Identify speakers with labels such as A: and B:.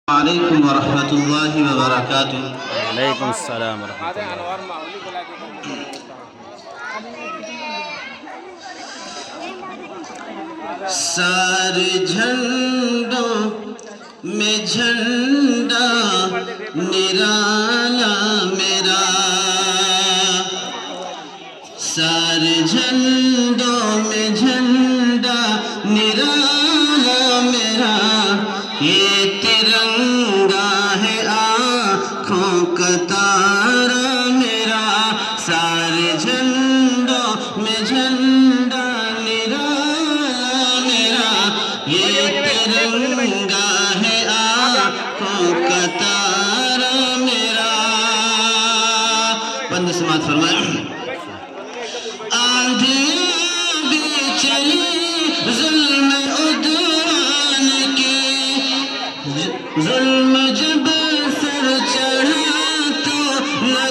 A: عليكم ورحمة الله وبركاته.
B: وعلیکم السلام ورحمۃ اللہ۔
A: سارے جھنڈوں میں جھنڈا نرالا میرا، سارے جھنڈوں میں جھنڈا نرالا میرا، یہ ترنگا ہے آنکھوں کا تارا میرا، سارے جھنڈوں میں جھنڈا نرالا میرا، یہ ترنگا ہے آنکھوں کا تارا میرا۔ بند سماعت فرمائیں۔ آندھیاں بھی چلی ظلم عدوان کی، ظلم جب سر چڑھا تو نہ